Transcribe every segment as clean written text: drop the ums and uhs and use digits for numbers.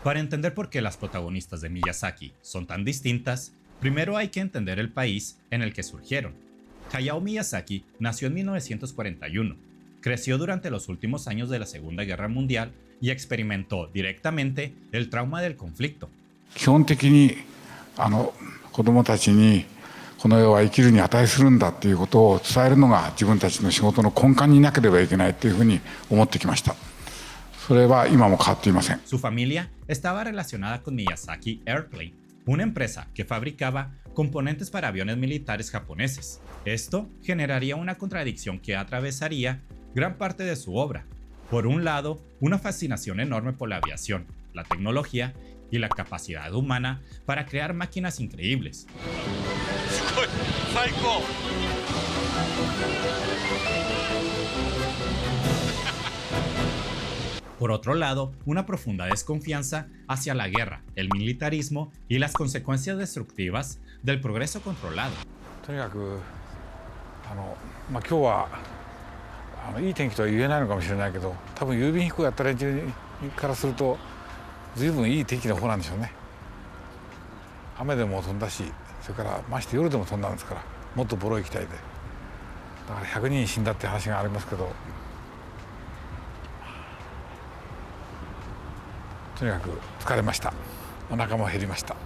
Para entender por qué las protagonistas de Miyazaki son tan distintas, primero hay que entender el país en el que surgieron. Hayao Miyazaki nació en 1941, creció durante los últimos años de la Segunda Guerra Mundial y experimentó directamente el trauma del conflicto. 基本的に子どもたちにこの世は生きるに値するんだっていうことを伝えるのが自分たちの仕事の根幹になければいけないというふうに思ってきました。それは今も変わっていません。 Su familia estaba relacionada con Miyazaki Airplane, una empresa que fabricaba componentes para aviones militares japoneses. Esto generaría una contradicción que atravesaría gran parte de su obra. Por un lado, una fascinación enorme por la aviación, la tecnología y la capacidad humana para crear máquinas increíbles. Por otro lado, una profunda desconfianza hacia la guerra, el militarismo y las consecuencias destructivas del progreso controlado. とにかく今日はいい天気とは言えないのかもしれないけど、多分郵便飛行やった連中からすると随分いい天気の方なんでしょうね。雨でも飛んだし、それからまして夜でも飛んだんですから、もっとボロい機体で、だから100人死んだって話がありますけど、とにかく疲れました。お腹も減りました。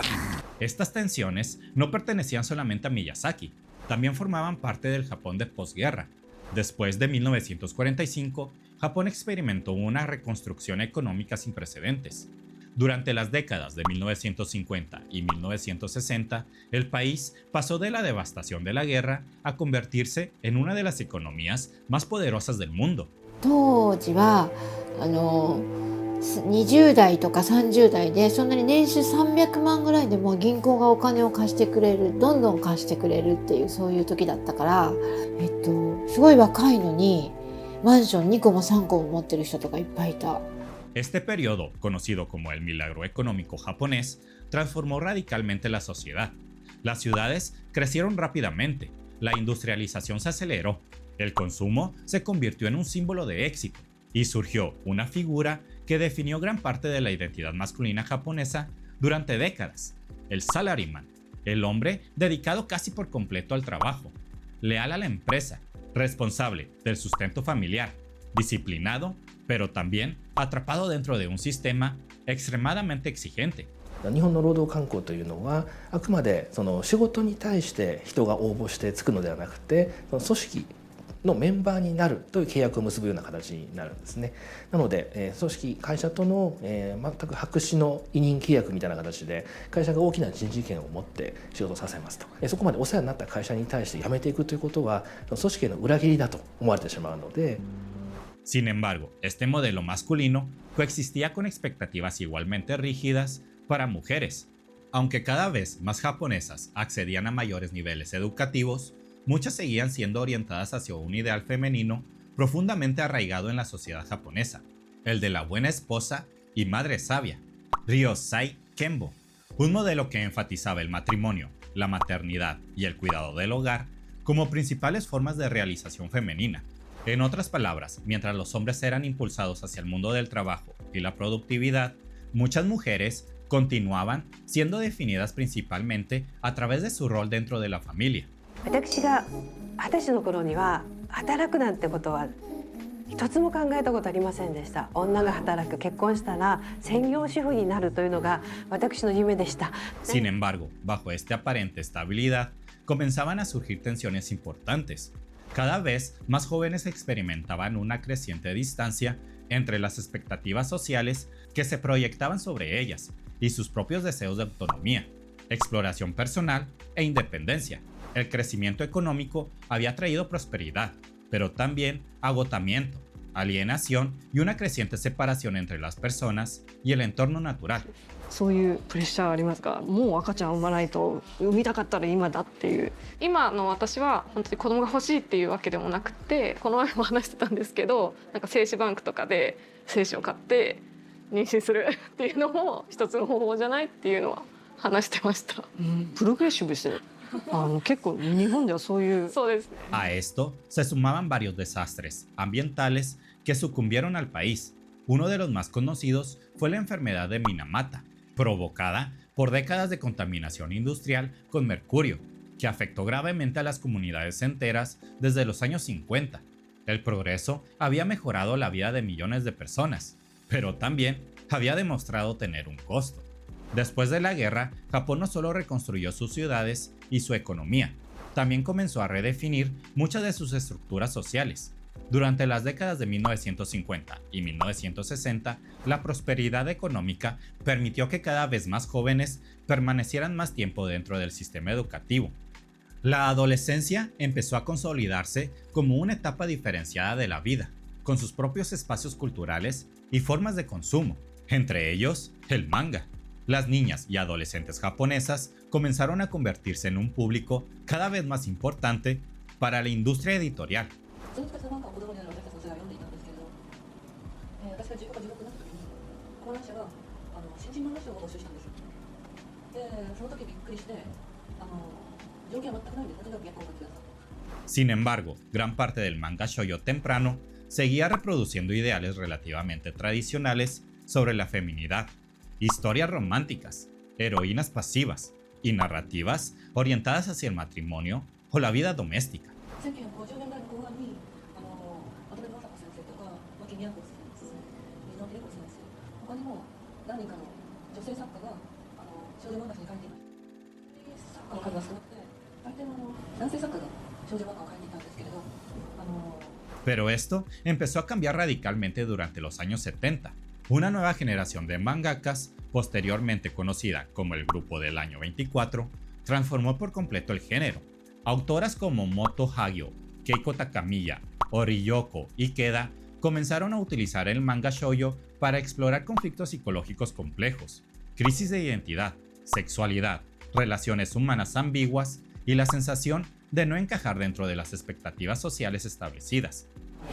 Estas tensiones no pertenecían solamente a Miyazaki, también formaban parte del Japón de posguerra. Después de 1945, Japón experimentó una reconstrucción económica sin precedentes. Durante las décadas de 1950 y 1960, el país pasó de la devastación de la guerra a convertirse en una de las economías más poderosas del mundo. 当時は20代とか30代でそんなに年収300万ぐらいでも銀行がお金を貸してくれる、どんどん貸してくれるっていうそういう時だったから、すごい若いのにマンション2個も3個も持ってる人とかいっぱいいた。 Este periodo, conocido como el milagro económico japonés, transformó radicalmente la sociedad. Las ciudades crecieron rápidamente, la industrialización se aceleró, el consumo se convirtió en un símbolo de éxito y surgió una figura que definió gran parte de la identidad masculina japonesa durante décadas: el salaryman, el hombre dedicado casi por completo al trabajo, leal a la empresa, responsable del sustento familiar, disciplinado, pero también atrapado dentro de un sistema extremadamente exigente. 日本の労働慣行というのはあくまでその仕事に対して人が応募してつくのではなくて、その組織のメンバーになるという契約を結ぶような形になるんですね。なので組織会社との全く白紙の委任契約みたいな形で会社が大きな人事権を持って仕事をさせますと、そこまでお世話になった会社に対して辞めていくということは組織への裏切りだと思われてしまうので。 Sin embargo, este modelo masculino coexistía con expectativas igualmente rígidas para mujeres. Aunque cada vez más japonesas accedían a mayores niveles educativos, muchas seguían siendo orientadas hacia un ideal femenino profundamente arraigado en la sociedad japonesa, el de la buena esposa y madre sabia, Ryosai Kenbo, un modelo que enfatizaba el matrimonio, la maternidad y el cuidado del hogar como principales formas de realización femenina. En otras palabras, mientras los hombres eran impulsados hacia el mundo del trabajo y la productividad, muchas mujeres continuaban siendo definidas principalmente a través de su rol dentro de la familia. 私が20歳の頃には働くなんてことは一つも考えたことありませんでした。女が働く、結婚したら専業主婦になるというのが私の夢でした。 Sin embargo, bajo esta aparente estabilidad, comenzaban a surgir tensiones importantes. Cada vez más jóvenes experimentaban una creciente distancia entre las expectativas sociales que se proyectaban sobre ellas y sus propios deseos de autonomía, exploración personal e independencia. El crecimiento económico había traído prosperidad, pero también agotamiento, alienación y una creciente separación entre las personas y el entorno natural. そういうプレッシャーありますか？もう赤ちゃん産まないと、産みたかったら今だっていう。今の私は本当に子供が欲しいっていうわけでもなくて、この前も話してたんですけど、なんか精子バンクとかで精子を買って妊娠するっていうのも一つの方法じゃないっていうのは話してました。プログレッシブですよ。結構日本ではそういう。そうですね。A esto se sumaban varios desastres ambientales que sucumbieron al país. Uno de los más conocidos fue la enfermedad de Minamata, provocada por décadas de contaminación industrial con mercurio, que afectó gravemente a las comunidades enteras desde los años 50. El progreso había mejorado la vida de millones de personas, pero también había demostrado tener un costo. Después de la guerra, Japón no solo reconstruyó sus ciudades y su economía, también comenzó a redefinir muchas de sus estructuras sociales. Durante las décadas de 1950 y 1960, la prosperidad económica permitió que cada vez más jóvenes permanecieran más tiempo dentro del sistema educativo. La adolescencia empezó a consolidarse como una etapa diferenciada de la vida, con sus propios espacios culturales y formas de consumo, entre ellos el manga. Las niñas y adolescentes japonesas comenzaron a convertirse en un público cada vez más importante para la industria editorial. Sin embargo, gran parte del manga shoujo temprano seguía reproduciendo ideales relativamente tradicionales sobre la feminidad, historias románticas, heroínas pasivas y narrativas orientadas hacia el matrimonio o la vida doméstica. Pero esto empezó a cambiar radicalmente durante los años 70. Una nueva generación de mangakas, posteriormente conocida como el Grupo del Año 24, transformó por completo el género. Autoras como Moto Hagio, Keiko Takamiya o Ryoko Ikeda comenzaron a utilizar el manga shoujo para explorar conflictos psicológicos complejos, crisis de identidad, sexualidad, relaciones humanas ambiguas y la sensación de no encajar dentro de las expectativas sociales establecidas.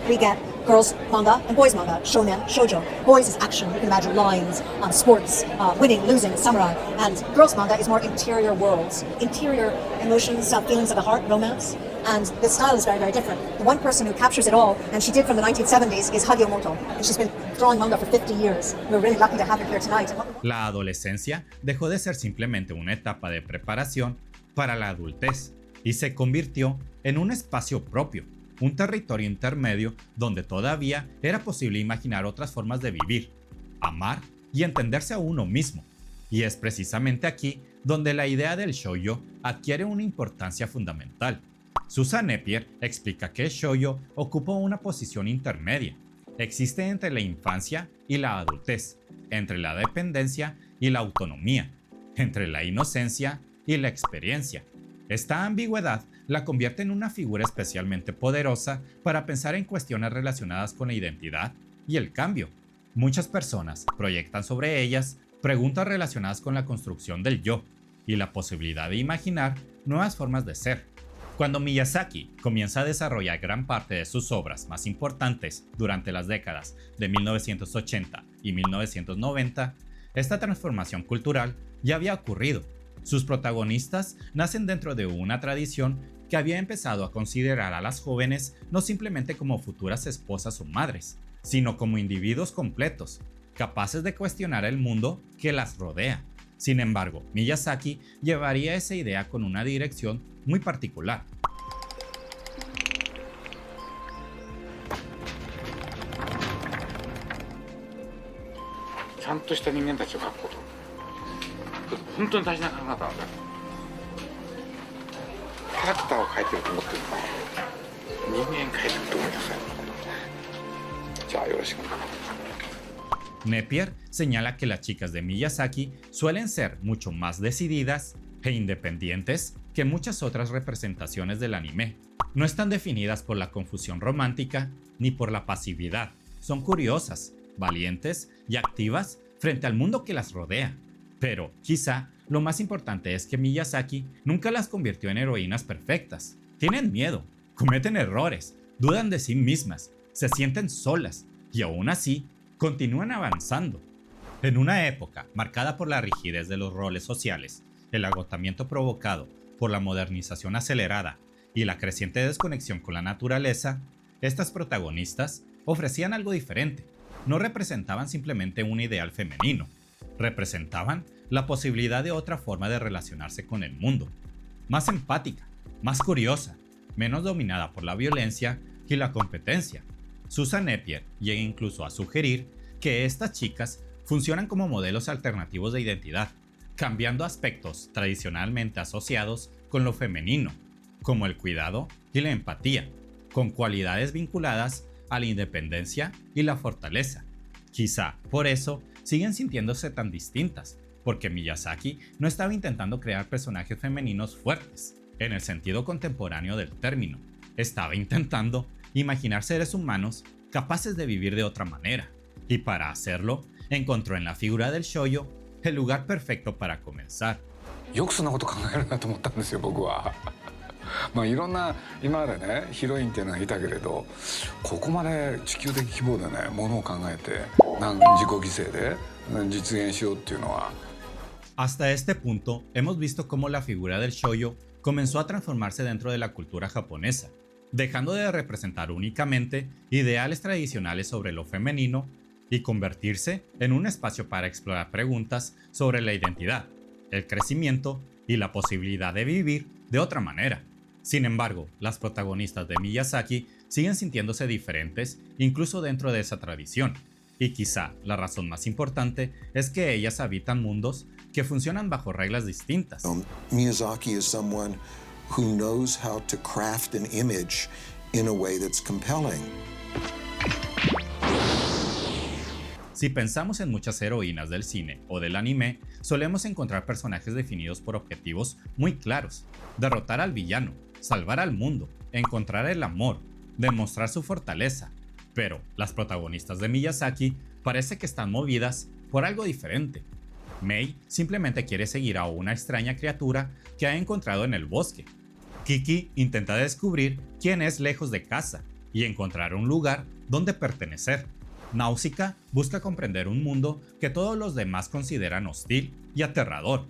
We get girls manga and boys manga, shonen, shoujo. Boys is action, you can imagine lines, sports, winning, losing, samurai. And girls manga is more interior worlds, interior emotions, feelings of the heart, romance. And the style is very, very different. The one person who captures it all, and she did from the 1970s, is Hagio Moto. And she's been drawing manga for 50 years. We're really lucky to have her here tonight. La adolescencia dejó de ser simplemente una etapa de preparación para la adultez y se convirtió en un espacio propio, un territorio intermedio donde todavía era posible imaginar otras formas de vivir, amar y entenderse a uno mismo. Y es precisamente aquí donde la idea del shoujo adquiere una importancia fundamental. Susan Napier explica que el shoujo ocupa una posición intermedia. Existe entre la infancia y la adultez, entre la dependencia y la autonomía, entre la inocencia y la experiencia. Esta ambigüedad la convierte en una figura especialmente poderosa para pensar en cuestiones relacionadas con la identidad y el cambio. Muchas personas proyectan sobre ellas preguntas relacionadas con la construcción del yo y la posibilidad de imaginar nuevas formas de ser. Cuando Miyazaki comienza a desarrollar gran parte de sus obras más importantes durante las décadas de 1980 y 1990, esta transformación cultural ya había ocurrido. Sus protagonistas nacen dentro de una tradición que había empezado a considerar a las jóvenes no simplemente como futuras esposas o madres, sino como individuos completos, capaces de cuestionar el mundo que las rodea. Sin embargo, Miyazaki llevaría esa idea con una dirección muy particular. Napier señala que las chicas de Miyazaki suelen ser mucho más decididas e independientes que muchas otras representaciones del anime. No están definidas por la confusión romántica ni por la pasividad. Son curiosas, valientes y activas frente al mundo que las rodea. Pero, quizá, lo más importante es que Miyazaki nunca las convirtió en heroínas perfectas. Tienen miedo, cometen errores, dudan de sí mismas, se sienten solas y aún así continúan avanzando. En una época marcada por la rigidez de los roles sociales, el agotamiento provocado por la modernización acelerada y la creciente desconexión con la naturaleza, estas protagonistas ofrecían algo diferente. no representaban simplemente un ideal femenino, representaban la posibilidad de otra forma de relacionarse con el mundo, más empática, más curiosa, menos dominada por la violencia y la competencia. Susan Napier llega incluso a sugerir que estas chicas funcionan como modelos alternativos de identidad, cambiando aspectos tradicionalmente asociados con lo femenino, como el cuidado y la empatía, con cualidades vinculadas a la independencia y la fortaleza. Quizá por eso siguen sintiéndose tan distintas, porque Miyazaki no estaba intentando crear personajes femeninos fuertes, en el sentido contemporáneo del término. Estaba intentando imaginar seres humanos capaces de vivir de otra manera, y para hacerlo, encontró en la figura del shoujo el lugar perfecto para comenzar. よくそんなこと考えるなと思ったんですよ、僕は。まあいろんな今までねヒロインっていうのがいたけれど、ここまで地球的規模でねものを考えて自己犠牲で実現しようっていうのは。 Hasta este punto, hemos visto cómo la figura del shoujo comenzó a transformarse dentro de la cultura japonesa, dejando de representar únicamente ideales tradicionales sobre lo femenino y convertirse en un espacio para explorar preguntas sobre la identidad, el crecimiento y la posibilidad de vivir de otra manera. Sin embargo, las protagonistas de Miyazaki siguen sintiéndose diferentes incluso dentro de esa tradición, y quizá la razón más importante es que ellas habitan mundos que funcionan bajo reglas distintas. Miyazaki is someone who knows how to craft an image in a way that's compelling. Si pensamos en muchas heroínas del cine o del anime, solemos encontrar personajes definidos por objetivos muy claros: derrotar al villano, salvar al mundo, encontrar el amor, demostrar su fortaleza. Pero las protagonistas de Miyazaki parece que están movidas por algo diferente. Mei simplemente quiere seguir a una extraña criatura que ha encontrado en el bosque. Kiki intenta descubrir quién es lejos de casa y encontrar un lugar donde pertenecer. Náusica busca comprender un mundo que todos los demás consideran hostil y aterrador.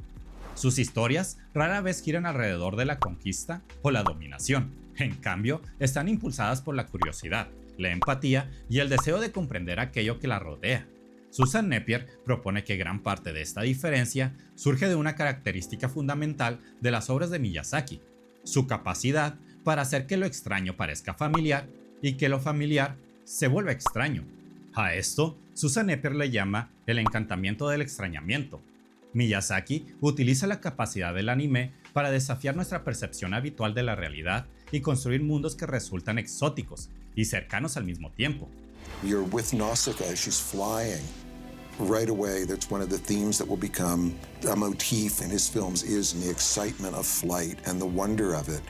Sus historias rara vez giran alrededor de la conquista o la dominación. En cambio, están impulsadas por la curiosidad, la empatía y el deseo de comprender aquello que la rodea. Susan Napier propone que gran parte de esta diferencia surge de una característica fundamental de las obras de Miyazaki: su capacidad para hacer que lo extraño parezca familiar y que lo familiar se vuelva extraño. A esto, Susan Napier le llama el encantamiento del extrañamiento. Miyazaki utiliza la capacidad del anime para desafiar nuestra percepción habitual de la realidad y construir mundos que resultan exóticos y cercanos al mismo tiempo. You're with Nausicaa as she's flying. Right away, that's one of the themes that will become a motif in his films, is the excitement of flight and the wonder of it.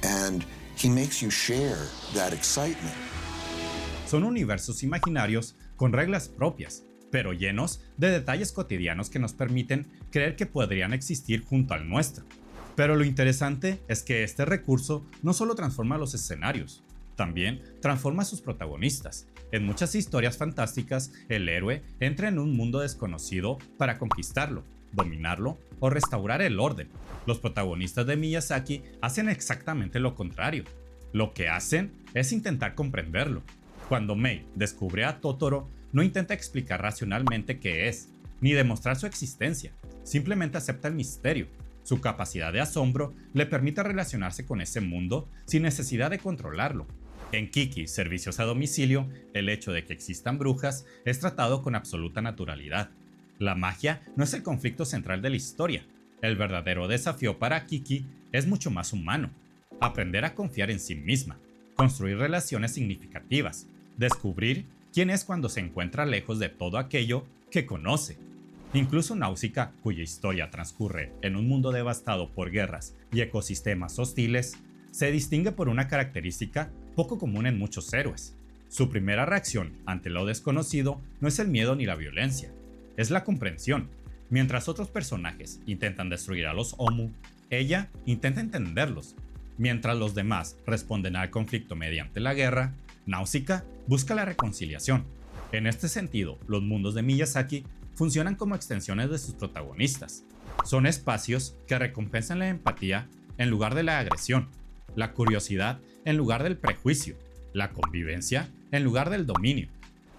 And he makes you share that excitement. Son universos imaginarios con reglas propias, pero llenos de detalles cotidianos que nos permiten creer que podrían existir junto al nuestro. Pero lo interesante es que este recurso no solo transforma los escenarios, también transforma a sus protagonistas. En muchas historias fantásticas, el héroe entra en un mundo desconocido para conquistarlo, dominarlo o restaurar el orden. Los protagonistas de Miyazaki hacen exactamente lo contrario. Lo que hacen es intentar comprenderlo. Cuando Mei descubre a Totoro, no intenta explicar racionalmente qué es, ni demostrar su existencia, simplemente acepta el misterio. Su capacidad de asombro le permite relacionarse con ese mundo sin necesidad de controlarlo. En Kiki, Servicios a Domicilio, el hecho de que existan brujas es tratado con absoluta naturalidad. La magia no es el conflicto central de la historia. El verdadero desafío para Kiki es mucho más humano: aprender a confiar en sí misma, construir relaciones significativas, descubrir quién es cuando se encuentra lejos de todo aquello que conoce. Incluso Náusica, cuya historia transcurre en un mundo devastado por guerras y ecosistemas hostiles, se distingue por una característica poco común en muchos héroes. Su primera reacción ante lo desconocido no es el miedo ni la violencia, es la comprensión. Mientras otros personajes intentan destruir a los Omu, ella intenta entenderlos. Mientras los demás responden al conflicto mediante la guerra, Náusica busca la reconciliación. En este sentido, los mundos de Miyazaki funcionan como extensiones de sus protagonistas. Son espacios que recompensan la empatía en lugar de la agresión, la curiosidad en lugar del prejuicio, la convivencia en lugar del dominio.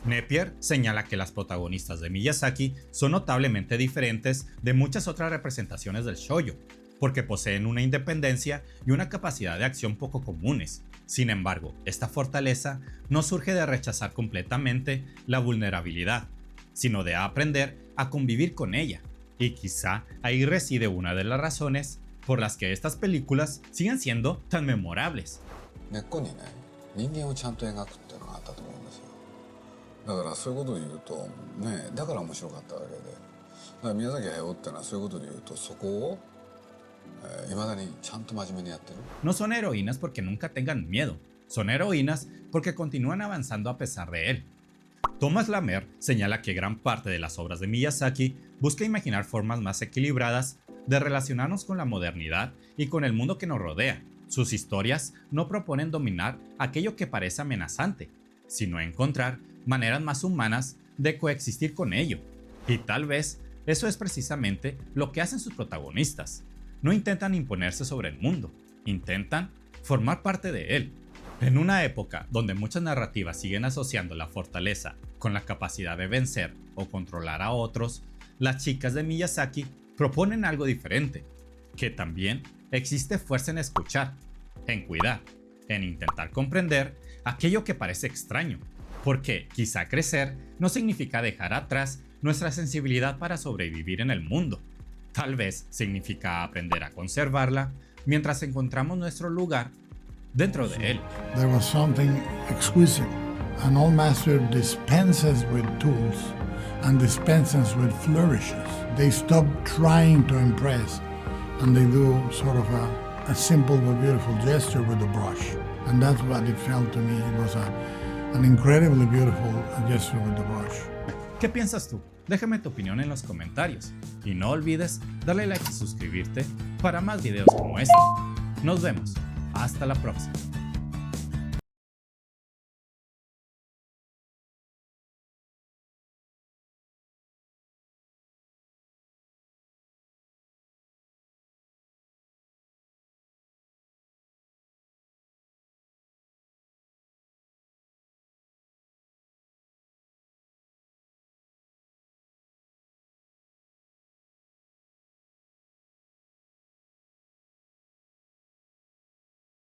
Napier señala que las protagonistas de Miyazaki son notablemente diferentes de muchas otras representaciones del shoujo, porque poseen una independencia y una capacidad de acción poco comunes. Sin embargo, esta fortaleza no surge de rechazar completamente la vulnerabilidad, sino de aprender a convivir con ella. Y quizá ahí reside una de las razones por las que estas películas siguen siendo tan memorables. 根っこにね、人間をちゃんと描くっていうのがあったと思うんですよ。だからそういうことを言うとね、だから面白かったわけで、だから宮崎駿ってのはそういうことで言うとそこを未だにちゃんと真面目にやってる。No son heroínas porque nunca tengan miedo, son heroínas porque continúan avanzando a pesar de él. Thomas Lamer señala que gran parte de las obras de Miyazaki busca imaginar formas más equilibradas de relacionarnos con la modernidad y con el mundo que nos rodea. Sus historias no proponen dominar aquello que parece amenazante, sino encontrar maneras más humanas de coexistir con ello. Y tal vez eso es precisamente lo que hacen sus protagonistas. No intentan imponerse sobre el mundo, intentan formar parte de él. En una época donde muchas narrativas siguen asociando la fortaleza con la capacidad de vencer o controlar a otros, las chicas de Miyazaki proponen algo diferente, que también existe fuerza en escuchar, en cuidar, en intentar comprender aquello que parece extraño, porque quizá crecer no significa dejar atrás nuestra sensibilidad para sobrevivir en el mundo. Tal vez significa aprender a conservarla mientras encontramos nuestro lugar dentro de él. There was something exquisite. An old master dispenses with tools and dispenses with flourishes. They stop trying to impress and they do sort of a simple but beautiful gesture with the brush. And that's what it felt to me. It was an incredibly beautiful gesture with the brush. ¿Qué piensas tú? Déjame tu opinión en los comentarios y no olvides darle like y suscribirte para más videos como este. Nos vemos. Hasta la próxima.